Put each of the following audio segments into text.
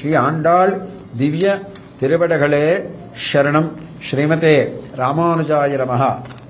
ஸ்ரீ ஆண்டாள் திவ்ய திருவடிகளே சரணம். ஸ்ரீமதே ராமானுஜாய நமஹ.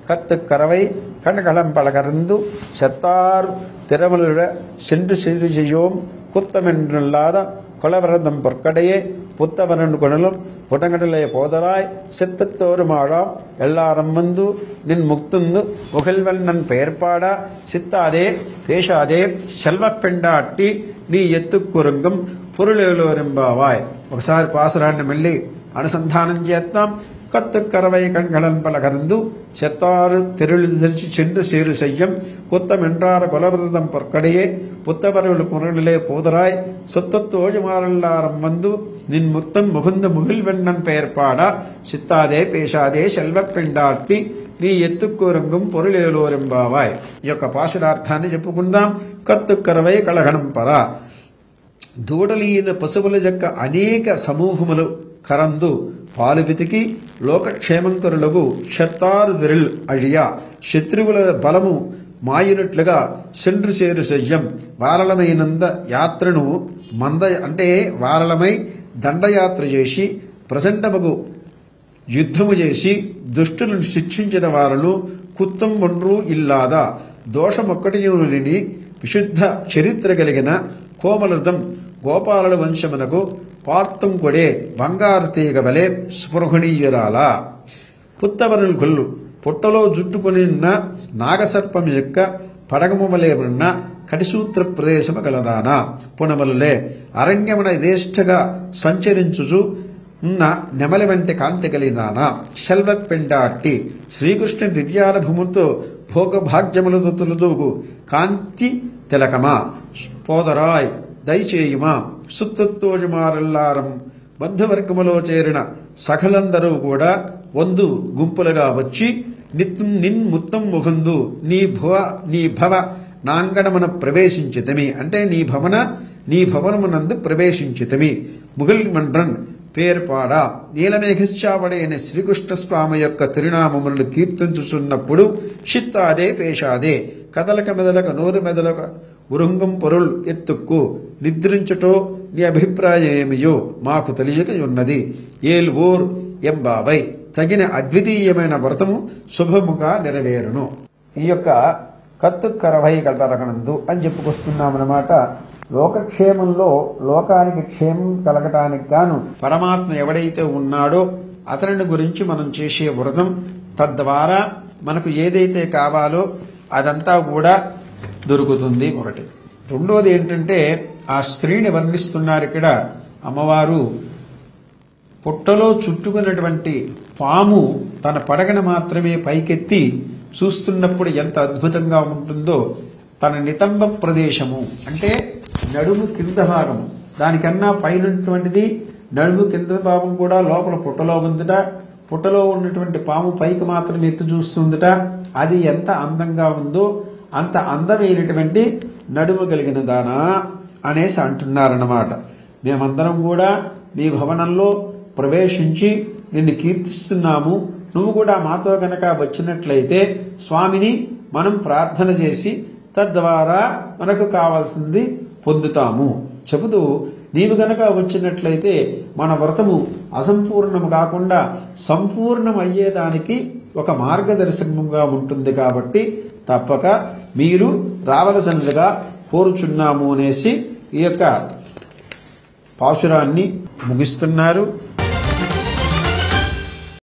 கத்துக்கரவை கண்களம் பலகர்ந்து செத்தார் திறமலுற சென்று செய்து செய்யோம் குத்தமென்றல்லாத கொலவரதம் பொற்கடையே புத்தவரன் குணலும் புடங்கடலே போதராய் சித்தத்தோருமாழாம் எல்லாரும் வந்து நின் முக்துந்து முகில்வண்ணன் பெயர்பாடா சித்தாதே பேசாதே செல்வப் பெண்டாட்டி నీ ఎత్తుకురంగం పొరులేలోరింబావాయ్. ఒకసారి పాసురాన్ని మళ్ళీ అనుసంధానం చేద్దాం. కత్తుకరవై కణ్గళన్ పలకరందు చెత్తారు తెరులు తెరిచి చెండు సేరు చెయ్యం కుత్తమెంట్రార కొలవృతం పొక్కడియే పుత్తవరులు మురళిలే పోదరాయ్ சொத்தத்தோஜுமாறல்லாரம் வந்து நின் முத்தம் முகுந்த முகில்வெண்ணன் பெயர்பாடா சித்தாதே பேசாదే செல்வப் పెండాట్టి నీ ఎత్తుకోరంగం పొరులేలోరింబావాయ్. ఈ యొక్క పాశురార్థాన్ని చెప్పుకుందాం. కత్తుకరవై కళగణం పరా దూడలీన పశువుల యొక్క అనేక సమూహములు కరందు పాలు వెతికి లోకక్షేమంకరులకు షత్తారు దిరిల్ అழிయా శత్రువుల బలము మాయినట్లుగా సెండ్రు చేరు శయ్యం వారలమైనంద యాత్రను మంద అంటే వారలమై దండయాత్ర చేసి ప్రచండమగు యుద్ధము చేసి దుష్టులను శిక్షించిన వారును కుత్తం ఒండ్రు ఇల్లాదా దోషమొక్కటిని విశుద్ధ చరిత్ర కలిగిన కోమలతం గోపాలుల వంశమునకు పార్తం కొడే బంగారు తీగ వలె స్పృహణీయురాల పుత్తవరులు కొల్లు పుట్టలో జుట్టుకుని ఉన్న నాగసర్పం యొక్క పడగము వలె ఉన్న కటిసూత్ర ప్రదేశము గలదానా పునమలులే అరణ్యమున యథేష్టగా సంచరించుచు ఉన్న నెమలి వంటి కాంతి కలిగినానా శల్వప్ పెండాట్టి శ్రీకృష్ణ దివ్యానుభవముతో భోగభాగ్యములతో తొలదూగు కాంతి తిలకమా పోదరాయ్ దయచేయుమా సుత్తోజుమారల్లారం బంధువర్గములో చేరిన సఖలందరూ కూడా వందు గుంపులుగా వచ్చి నిన్ ముత్తం ముఖందు నీ భవ నాంగణమున ప్రవేశించితమి అంటే నీ భవనమునందు ప్రవేశించితమి ముగిల్ మండ్రన్ పేర్పాడా నీలమేఘశ్చావడే అనే శ్రీకృష్ణ స్వామి యొక్క తిరునామములను కీర్తించుచున్నప్పుడు చిత్తాదే పేషాదే కదలక మెదలక నోరు మెదలక ఉరుంగం పొరుల్ ఎత్తుక్కు నిద్రించుటో నీ అభిప్రాయం ఏమియో మాకు తెలియక ఉన్నది. ఏల్ ఓర్ ఎంబాబై తగిన అద్వితీయమైన వ్రతము శుభముగా నెరవేరును. ఈ యొక్క కత్తుకరవై కల్పరకనందు అని చెప్పుకొస్తున్నామన్నమాట. లోకక్షేమంలో లోకానికి క్షేమం కలగటానికి గాను పరమాత్మ ఎవడైతే ఉన్నాడో అతని గురించి మనం చేసే వ్రతం తద్వారా మనకు ఏదైతే కావాలో అదంతా కూడా దొరుకుతుంది. ఒకటి. రెండోది ఏంటంటే ఆ స్త్రీని వర్ణిస్తున్నారు ఇక్కడ అమ్మవారు. పుట్టలో చుట్టుకున్నటువంటి పాము తన పడగన మాత్రమే పైకెత్తి చూస్తున్నప్పుడు ఎంత అద్భుతంగా ఉంటుందో తన నితంబ ప్రదేశము అంటే నడుము కింద భాగం దానికన్నా పైనటువంటిది నడుము కింద భాగం కూడా లోపల పుట్టలో ఉందట. పుట్టలో ఉన్నటువంటి పాము పైకి మాత్రం ఎత్తి చూస్తుందట. అది ఎంత అందంగా ఉందో అంత అందమైనటువంటి నడుము కలిగిన దానా అనేసి అంటున్నారన్నమాట. మేమందరం కూడా నీ భవనంలో ప్రవేశించి నిన్ను కీర్తిస్తున్నాము. నువ్వు కూడా మాతో గనక వచ్చినట్లయితే స్వామిని మనం ప్రార్థన చేసి తద్వారా మనకు కావాల్సింది పొందుతాము చెబుతూ నీవు గనక వచ్చినట్లయితే మన వ్రతము అసంపూర్ణము కాకుండా సంపూర్ణం అయ్యేదానికి ఒక మార్గదర్శకముగా ఉంటుంది. కాబట్టి తప్పక మీరు రావలసినదిగా కోరుచున్నాము అనేసి ఈ యొక్క పాశురాన్ని ముగిస్తున్నారు.